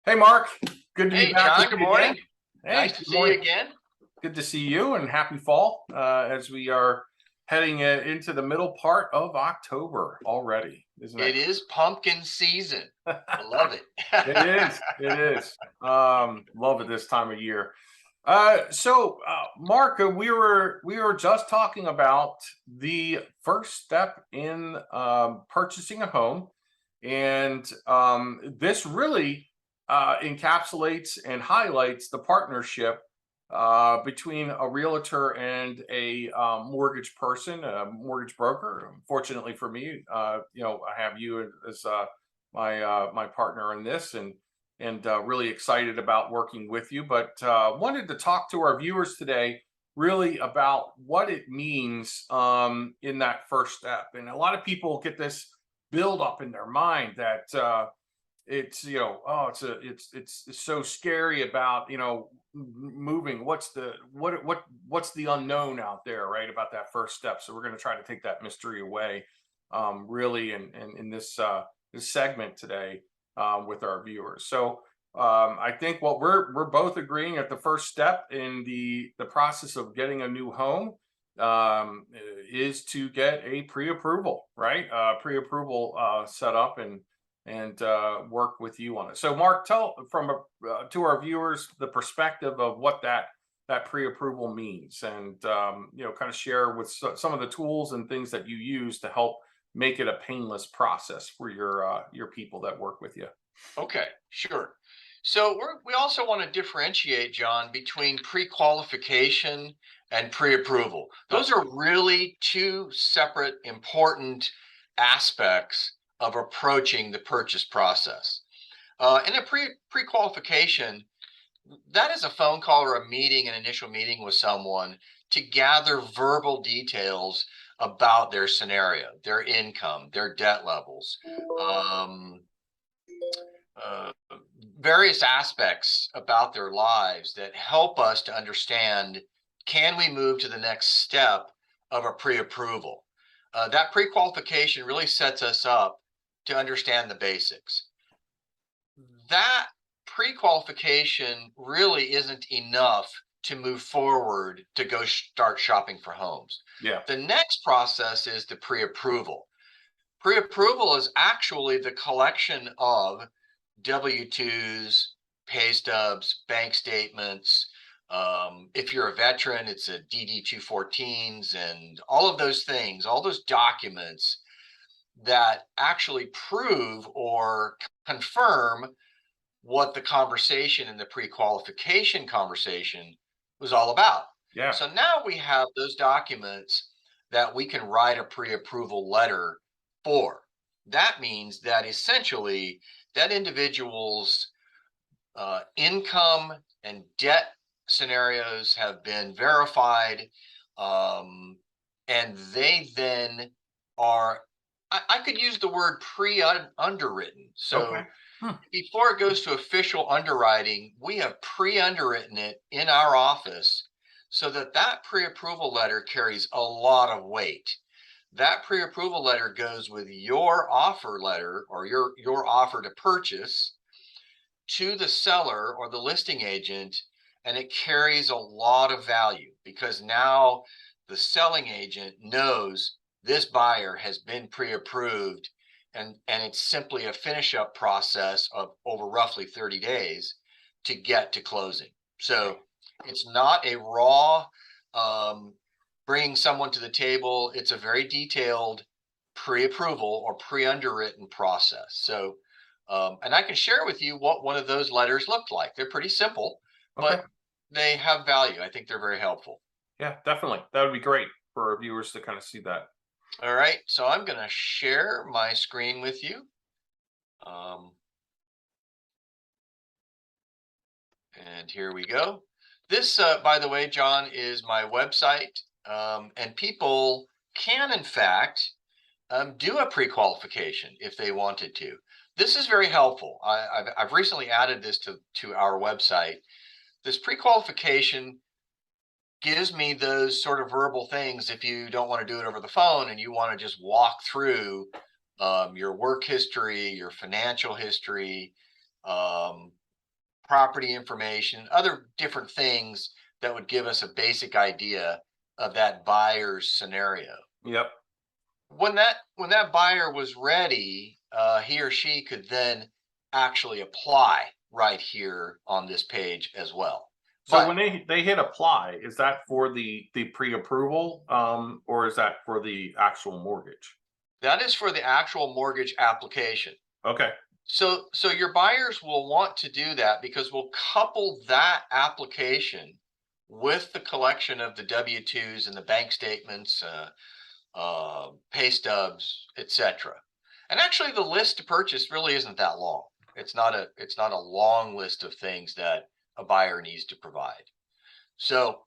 Hey, Mark. Good to be Hey, back with John, good you again. morning. Hey, Nice to good see you morning. again. Good to see you and happy fall as we are heading into the middle part of October already. Isn't that It is pumpkin season. I love it. It is. It is. Love it this time of year. Mark, we were just talking about the first step in purchasing a home, and this really encapsulates and highlights the partnership between a realtor and a mortgage person, a mortgage broker. Fortunately for me, I have you as my partner in this, and really excited about working with you. But wanted to talk to our viewers today really about what it means in that first step. And a lot of people get this build up in their mind that it's oh it's so scary about moving. What's the unknown out there, right, about that first step? So we're going to try to take that mystery away, really, in this segment today with our viewers. So I think what we're both agreeing at the first step in the process of getting a new home is to get a pre-approval, right? Pre-approval set up and work with you on it. So, Mark, tell to our viewers the perspective of what that pre-approval means, and kind of share with some of the tools and things that you use to help make it a painless process for your people that work with you. Okay, sure. So we also want to differentiate, John, between pre-qualification and pre-approval. Oh, Those are really two separate important aspects of approaching the purchase process. In a pre-qualification, that is a phone call or a meeting, an initial meeting with someone to gather verbal details about their scenario, their income, their debt levels, um, uh, various aspects about their lives that help us to understand, can we move to the next step of a pre-approval? That pre-qualification really sets us up to understand the basics. That pre-qualification really isn't enough to move forward to go start shopping for homes. yeah. The next process is the pre-approval. Pre-approval is actually the collection of W-2s, pay stubs, bank statements. If you're a veteran, it's a DD-214s and all of those things, all those documents that actually prove or confirm what the conversation in the pre-qualification conversation was all about. Yeah. So now we have those documents that we can write a pre-approval letter for. That means that essentially that individual's income and debt scenarios have been verified, and they then are, I could use the word pre-underwritten. Okay. So Hmm. before it goes to official underwriting, we have pre-underwritten it in our office so that that pre-approval letter carries a lot of weight. That pre-approval letter goes with your offer letter or your offer to purchase to the seller or the listing agent, and it carries a lot of value because now the selling agent knows this buyer has been pre-approved, and it's simply a finish up process of over roughly 30 days to get to closing. So it's not a raw um, bringing someone to the table. It's a very detailed pre-approval or pre-underwritten process. So and I can share with you what one of those letters looked like. They're pretty simple, Okay. but they have value. I think they're very helpful. Yeah, definitely. That would be great for our viewers to kind of see that. All right, so I'm going to share my screen with you. Um, and here we go. This, by the way, John, is my website. And people can, in fact, do a pre-qualification if they wanted to. This is very helpful. I've recently added this to our website. This pre-qualification gives me those sort of verbal things if you don't want to do it over the phone and you want to just walk through your work history, your financial history, um, property information, other different things that would give us a basic idea of that buyer's scenario. Yep. When that buyer was ready, he or she could then actually apply right here on this page as well. So But when they hit apply, is that for the pre-approval, or is that for the actual mortgage? that is for the actual mortgage application. Okay. So your buyers will want to do that because we'll couple that application with the collection of the W-2s and the bank statements, pay stubs, etc. And actually, the list to purchase really isn't that long. It's not a long list of things that a buyer needs to provide. So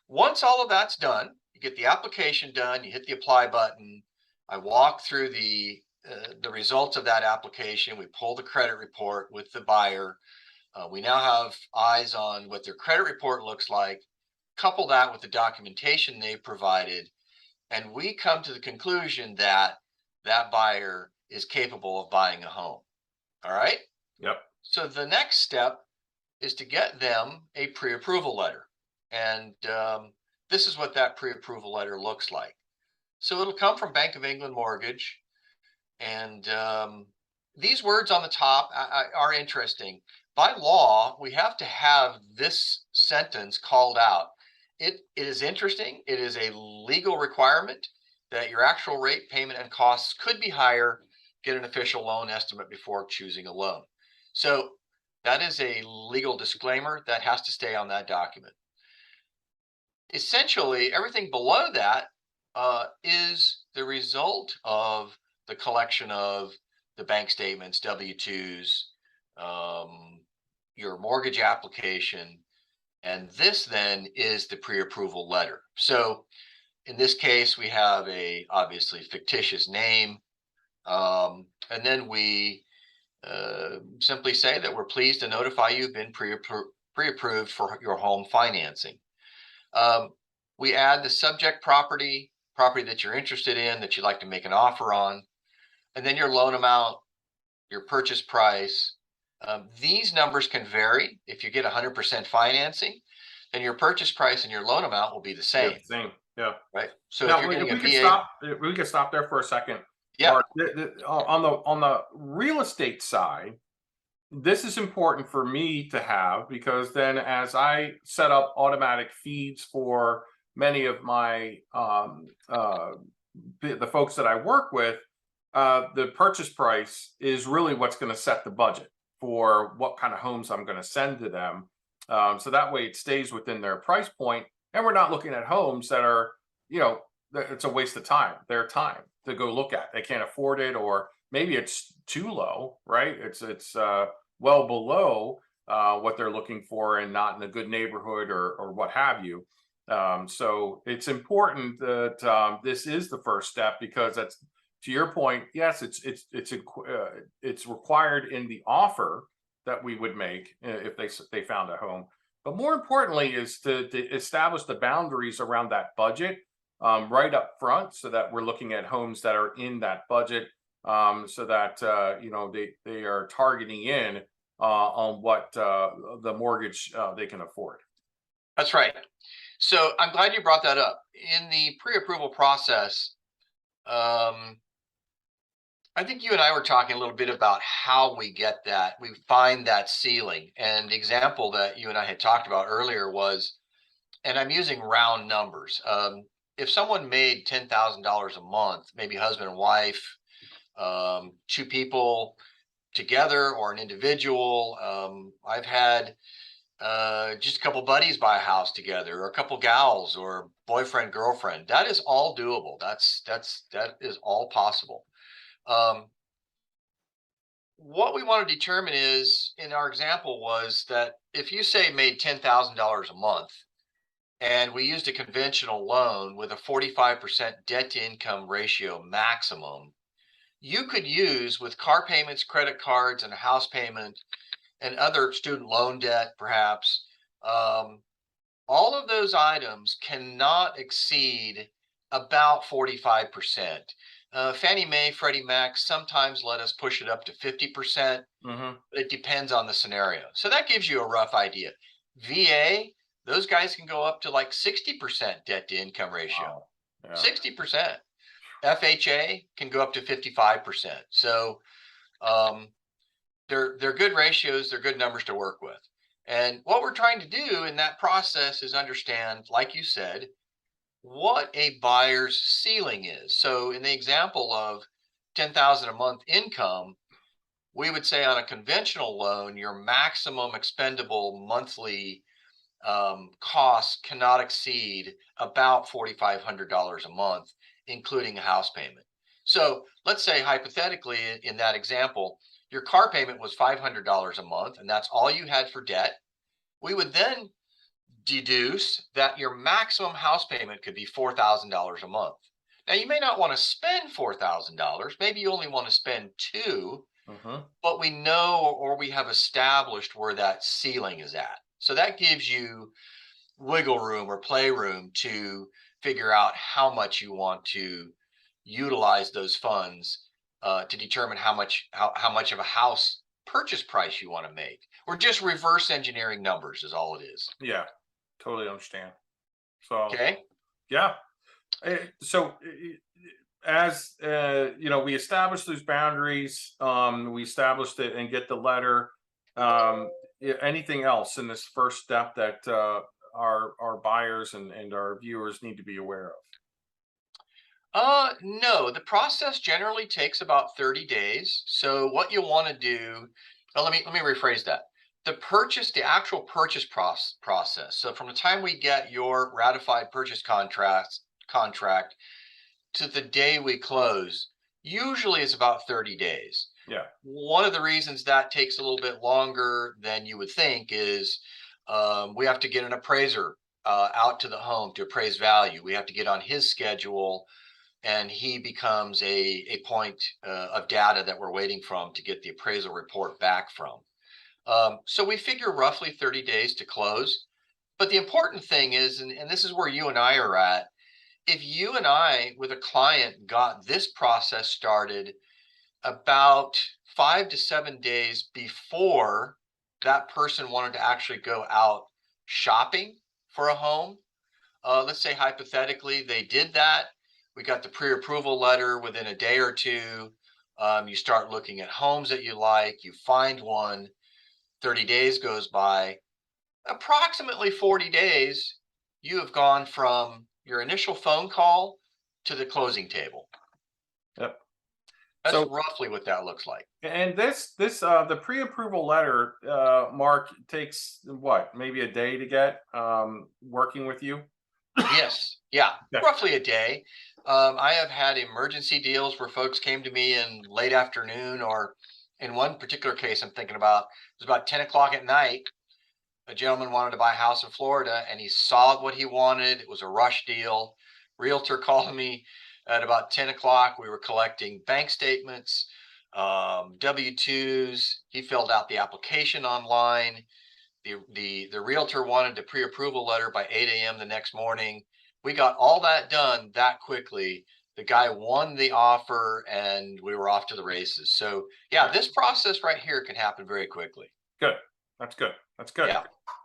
once all of that's done, you get the application done, you hit the apply button. I walk through the results of that application. We pull the credit report with the buyer. We now have eyes on what their credit report looks like. Couple that with the documentation they provided, and we come to the conclusion that that buyer is capable of buying a home. All right. Yep. So the next step is to get them a pre-approval letter. And this is what that pre-approval letter looks like. So it'll come from Bank of England Mortgage. And these words on the top are interesting. By law, we have to have this sentence called out. It is interesting. It is a legal requirement that your actual rate, payment, and costs could be higher. Get an official loan estimate before choosing a loan. So that is a legal disclaimer that has to stay on that document. Essentially, everything below that is the result of the collection of the bank statements, W-2s, your mortgage application, and this then is the pre-approval letter. So in this case, we have a obviously fictitious name, and then we simply say that we're pleased to notify you've been pre-approved for your home financing. We add the subject property that you're interested in, that you'd like to make an offer on, and then your loan amount, your purchase price. These numbers can vary. If you get 100% financing, then your purchase price and your loan amount will be the Yeah, same. same. Yeah. Right. So if Now, you're if getting a we could VA, stop there for a second. yeah, Mark, on the real estate side, this is important for me to have, because then as I set up automatic feeds for many of my the folks that I work with, the purchase price is really what's going to set the budget for what kind of homes I'm going to send to them. So that way it stays within their price point, and we're not looking at homes that are, it's a waste of time, their time to go look at. They can't afford it, or maybe it's too low, right? It's well below what they're looking for, and not in a good neighborhood or what have you. So it's important that this is the first step, because that's, to your point. Yes, it's required in the offer that we would make if they found a home. But more importantly is to establish the boundaries around that budget right up front, so that we're looking at homes that are in that budget, so that they are targeting in on what the mortgage they can afford. that's right. So I'm glad you brought that up. In the pre-approval process, I think you and I were talking a little bit about how we get that. We find that ceiling. And the example that you and I had talked about earlier was, and I'm using round numbers. If someone made $10,000 a month, maybe husband and wife, two people together, or an individual. I've had just a couple buddies buy a house together, or a couple gals, or boyfriend, girlfriend. That is all doable. That is all possible. What we want to determine is, in our example, was that if you say made $10,000 a month, and we used a conventional loan with a 45% debt to income ratio maximum, you could use, with car payments, credit cards, and a house payment, and other student loan debt, perhaps, all of those items cannot exceed about 45%. Fannie Mae, Freddie Mac sometimes let us push it up to 50%. Mm-hmm. But it depends on the scenario. So that gives you a rough idea. VA, those guys can go up to like 60% debt to income ratio. Wow. Yeah. 60%. FHA can go up to 55%. So they're good ratios, they're good numbers to work with. And what we're trying to do in that process is understand, like you said, what a buyer's ceiling is. So in the example of 10,000 a month income, we would say on a conventional loan, your maximum expendable monthly cost cannot exceed about $4,500 a month, including a house payment. So let's say hypothetically in that example, your car payment was $500 a month, and that's all you had for debt. We would then deduce that your maximum house payment could be $4,000 a month. Now, you may not want to spend $4,000. Maybe you only want to spend two, Mm-hmm. but we know or we have established where that ceiling is at. So that gives you wiggle room or playroom to figure out how much you want to utilize those funds to determine how much of a house purchase price you want to make. We're just reverse engineering numbers is all it is. Yeah. Totally understand. So Okay. yeah. So as we established those boundaries, we established it and get the letter. Anything else in this first step that our buyers and our viewers need to be aware of? No, the process generally takes about 30 days. So what you want to do, well, let me rephrase that. The actual purchase process. So from the time we get your ratified purchase contract to the day we close, usually is about 30 days. Yeah. One of the reasons that takes a little bit longer than you would think is we have to get an appraiser out to the home to appraise value. We have to get on his schedule, and he becomes a point of data that we're waiting from to get the appraisal report back from. So we figure roughly 30 days to close. But the important thing is, and this is where you and I are at, if you and I with a client got this process started about 5 to 7 days before that person wanted to actually go out shopping for a home, let's say hypothetically they did that, we got the pre-approval letter within a day or two. You start looking at homes that you like, you find one, 30 days goes by, approximately 40 days, you have gone from your initial phone call to the closing table. Yep. That's So roughly what that looks like. and this the pre-approval letter, Mark, takes what, maybe a day to get working with you? Yes. Yeah. Yeah. Roughly a day. I have had emergency deals where folks came to me in late afternoon, or in one particular case I'm thinking about, it was about 10 o'clock at night. A gentleman wanted to buy a house in Florida and he saw what he wanted. It was a rush deal. Realtor called me at about 10 o'clock. We were collecting bank statements, W-2s. He filled out the application online. The realtor wanted a pre-approval letter by 8 a.m. the next morning. We got all that done that quickly. The guy won the offer and we were off to the races. So yeah, this process right here can happen very quickly. Good. That's good. That's good. Yeah.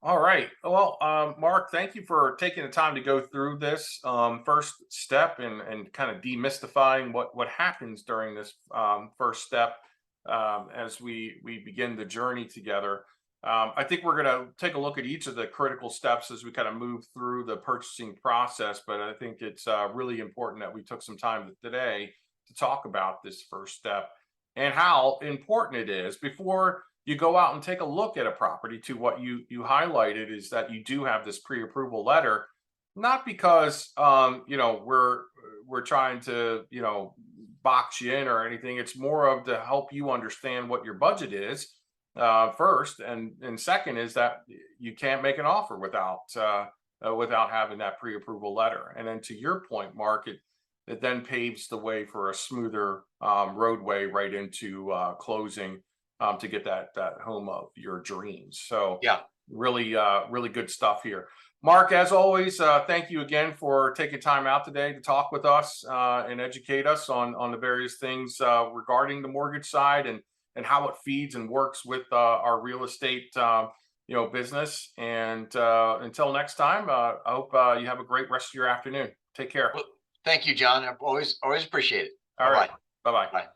All right. Well, Mark, thank you for taking the time to go through this first step and kind of demystifying what happens during this first step as we begin the journey together. I think we're going to take a look at each of the critical steps as we kind of move through the purchasing process. But I think it's really important that we took some time today to talk about this first step and how important it is before you go out and take a look at a property. To what you highlighted is that you do have this pre-approval letter, not because we're trying to box you in or anything. It's more of to help you understand what your budget is first, and second is that you can't make an offer without having that pre-approval letter. And then to your point, Mark, it then paves the way for a smoother roadway right into closing to get that home of your dreams. So Yeah. really good stuff here. Mark, as always, thank you again for taking time out today to talk with us and educate us on the various things regarding the mortgage side and how it feeds and works with our real estate business. And until next time, I hope you have a great rest of your afternoon. Take care. Well, thank you, John. I always appreciate it. All right. Bye-bye. Bye-bye. Bye.